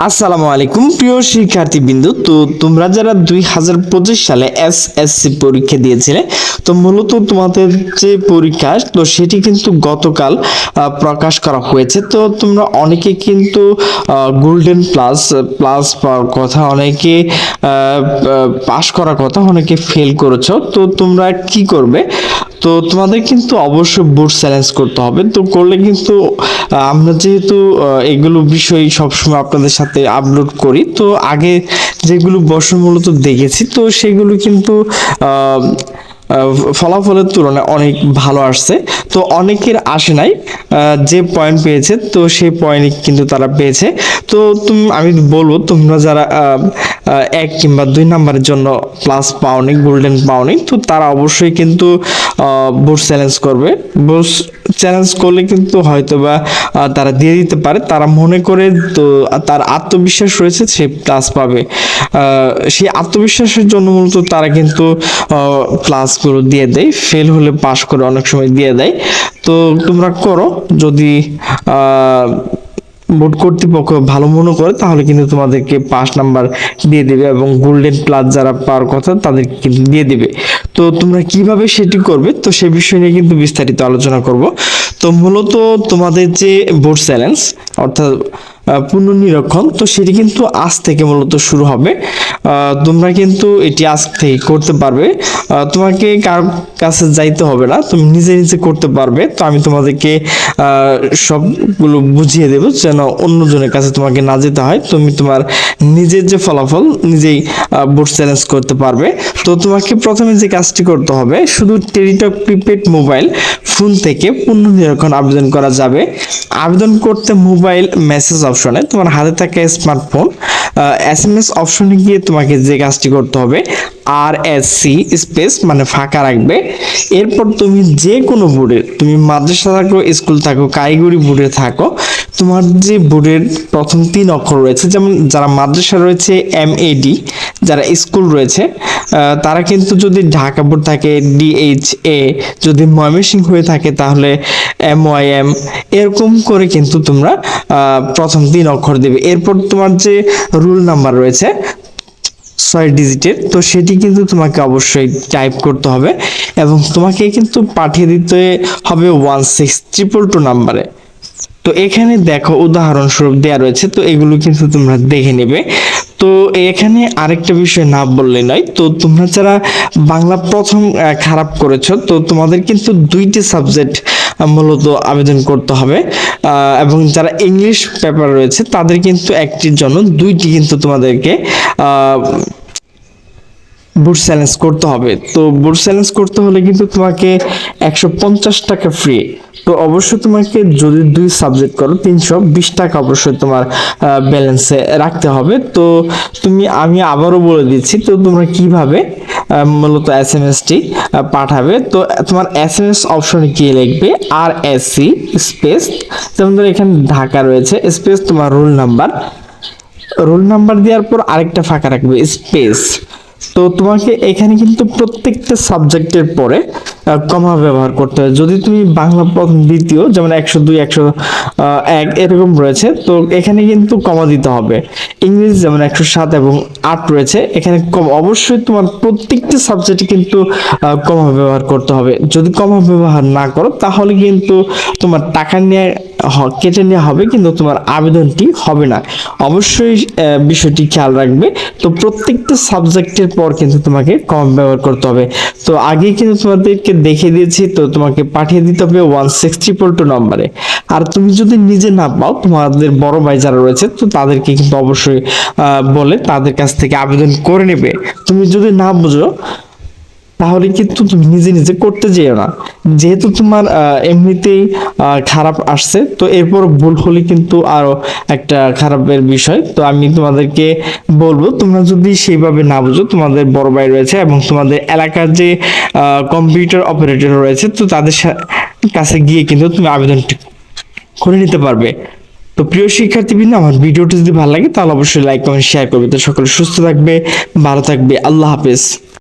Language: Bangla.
আসসালামু আলাইকুম প্রিয় শিক্ষার্থীবৃন্দ। তো তোমরা যারা 2025 সালে এসএসসি পরীক্ষা দিয়েছিলে, তো মূলত তোমাদের যে পরীক্ষা তো সেটি কিন্তু গতকাল প্রকাশ করা হয়েছে। তো তোমরা অনেকে কিন্তু গোল্ডেন প্লাস প্লাস পাওয়ার কথা, অনেকে পাস করার কথা, অনেকে ফেল করেছো। তো তোমরা কি করবে? তো তোমাদের কিন্তু অবশ্যই বোর্ড চ্যালেঞ্জ করতে হবে। তো করলে কিন্তু আমরা যেহেতু এগুলো বিষয় সবসময় আপনাদের সাথে আপলোড করি, তো আগে যেগুলো বর্ষ মূলত দেখেছি, তো সেগুলো কিন্তু ফলাফলের তুলনায় অনেক ভালো আসছে। তো অনেকের আসে নাই, যে পয়েন্ট পেয়েছে তো সেই পয়েন্ট কিন্তু তারা পেয়েছে। তো আমি বলবো তোমরা যারা 1 কিংবা 2 নাম্বারের জন্য প্লাস পাওনি, গোল্ডেন পাওনি, তো তারা অবশ্যই কিন্তু বোর্ড চ্যালেঞ্জ করবে। বোর্ড চ্যালেঞ্জ করলে কিন্তু হয়তোবা তারা দিয়ে দিতে পারে, তারা মনে করে। তো তার আত্মবিশ্বাস রয়েছে, সে প্লাস পাবে। সেই আত্মবিশ্বাসের জন্য মূলত তারা কিন্তু ক্লাসগুলো দিয়ে দেয়, ফেল হলে পাশ করে অনেক সময় দিয়ে দেয়। তো তোমরা করো, যদি বোর্ড কর্তৃপক্ষ ভালো মনে করে তাহলে কিন্তু তোমাদেরকে 5 নাম্বার দিয়ে দেবে, এবং গোল্ডেন প্লাস যারা পাওয়ার কথা তাদেরকে কিন্তু দিয়ে দেবে। তো তোমরা কিভাবে সেটি করবে, তো সে বিষয় নিয়ে কিন্তু বিস্তারিত আলোচনা করব। তো মূলত তোমাদের যে বোর্ড চ্যালেঞ্জ অর্থাৎ পুনর্নিরীক্ষণ, তো সেটি কিন্তু আজ থেকে মূলত শুরু হবে। তোমরা কিন্তু এটি আজ থেকে করতে পারবে, তোমাকে কার কাছে যাইতে হবে না, তুমি নিজে নিজে করতে পারবে। তো আমি তোমাদেরকে সবগুলো বুঝিয়ে দেবো যেন অন্যজনের কাছে তোমাকে না যেতে হয়, তুমি তোমার নিজের যে ফলাফল নিজেই বোর্ড চ্যালেঞ্জ করতে পারবে। তো তোমাকে প্রথমে যে কাজটি করতে হবে, শুধু টেলিটক প্রিপেড মোবাইল ফোন থেকে পুনর্নিরীক্ষণ আবেদন করা যাবে। আবেদন করতে মোবাইল মেসেজ অপশনে তোমার হাতে থাকা স্মার্টফোন এসএমএস অপশনে গিয়ে তোমাকে যে কাজটি করতে হবে, RSC স্পেস মানে ফাঁকা রাখবে। এরপর তুমি যে কোনো বোর্ডের, তুমি মাদ্রাসা থাকো, স্কুল থাকো, কারিগরি বোর্ডে থাকো, তোমার যে বোর্ডের প্রথম 3 অক্ষর রয়েছে, যেমন যারা মাদ্রাসা রয়েছে MAD, যারা স্কুল রয়েছে তারা কিন্তু যদি ঢাকা বোর্ড থাকে DHA, যদি ময়মনসিংহ হয়ে থাকে তাহলে MYM, এরকম করে কিন্তু তোমরা প্রথম 3 অক্ষর দেবে। এরপর তোমার যে রুল নাম্বার রয়েছে 6 ডিজিটের, তো সেটি কিন্তু তোমাকে অবশ্যই টাইপ করতে হবে, এবং তোমাকে কিন্তু পাঠিয়ে দিতে হবে 16222 নাম্বারে। তো এখানে দেখো উদাহরণস্বরূপ দেওয়া রয়েছে, তো এগুলো কিন্তু তোমরা দেখে নেবে। তো এখানে আরেকটা বিষয় না বললে নয়, তো তোমরা যারা বাংলা প্রথম খারাপ করেছো, তো তোমাদের কিন্তু 2টি সাবজেক্ট মূলত আবেদন করতে হবে, এবং যারা ইংলিশ পেপার রয়েছে তাদের কিন্তু একটির জন্য 2টি কিন্তু তোমাদেরকে বোর্ড চ্যালেঞ্জ করতে হবে। তো বোর্ড চ্যালেঞ্জ করতে হলে কিন্তু তোমাকে 150 টাকা ফ্রি। তো অবশ্যই তোমাকে যদি 2 সাবজেক্ট করো 320 টাকা অবশ্যই তোমার ব্যালেন্সে রাখতে হবে। তো আমি আবারও বলে দিচ্ছি, তো তোমরা কিভাবে মূলত এসএমএসটি পাঠাবে। তো তোমার এসএমএস অপশনে গিয়ে লিখবে RSC স্পেস, যেমন ধরো এখানে ঢাকা রয়েছে, স্পেস তোমার রোল নাম্বার দেওয়ার পর আরেকটা ফাঁকা রাখবে স্পেস। তো তোমাকে এখানে কিন্তু প্রত্যেকটা সাবজেক্টের পরে কমা ব্যবহার করতে হবে। যদি তুমি বাংলা প্রথম দ্বিতীয় যেমন 102 101 এরকম রয়েছে, তো এখানে কিন্তু কমা দিতে হবে। ইংরেজি যেমন 107 এবং 8 রয়েছে, এখানে অবশ্যই তোমার প্রত্যেকটা সাবজেক্টে কিন্তু কমা ব্যবহার করতে হবে। যদি কমা ব্যবহার না করো তাহলে কিন্তু তোমার টাকা নিয়ে কেটে নেওয়া হবে, কিন্তু তোমার আবেদনটি হবে না। অবশ্যই বিষয়টি খেয়াল রাখবে। তো প্রত্যেকটা সাবজেক্টের পর কিন্তু তোমাকে কম ব্যবহার করতে হবে। তো আগেই কিন্তু তোমাদেরকে দেখিয়ে দিয়েছি, তো তোমাকে পাঠিয়ে দিতে হবে 16222 নম্বরে। আর তুমি যদি নিজে না পাও, তোমাদের বড় ভাই যারা রয়েছে তো তাদেরকে কিন্তু অবশ্যই বলে তাদের কাছ থেকে আবেদন করে নেবে। তুমি যদি না বুঝো তাহলে কিন্তু তুমি নিজে নিজে করতে যেও না, যেহেতু তোমার এমনিতেই খারাপ আসছে। তো এরপর ভুল হলে কিন্তু আরো একটা খারাপের বিষয়। তো আমি তোমাদেরকে বলবো, তোমরা যদি সেইভাবে না বুঝো, তোমাদের বড় ভাই রয়েছে এবং তোমাদের এলাকার যে কম্পিউটার অপারেটর রয়েছে, তো তাদের কাছে গিয়ে কিন্তু তুমি আবেদনটি করে নিতে পারবে। তো প্রিয় শিক্ষার্থীবৃন্দ, আমার ভিডিওটি যদি ভালো লাগে তাহলে অবশ্যই লাইক কমেন্ট শেয়ার করবে। তো সকলে সুস্থ থাকবে, ভালো থাকবে, আল্লাহ হাফেজ।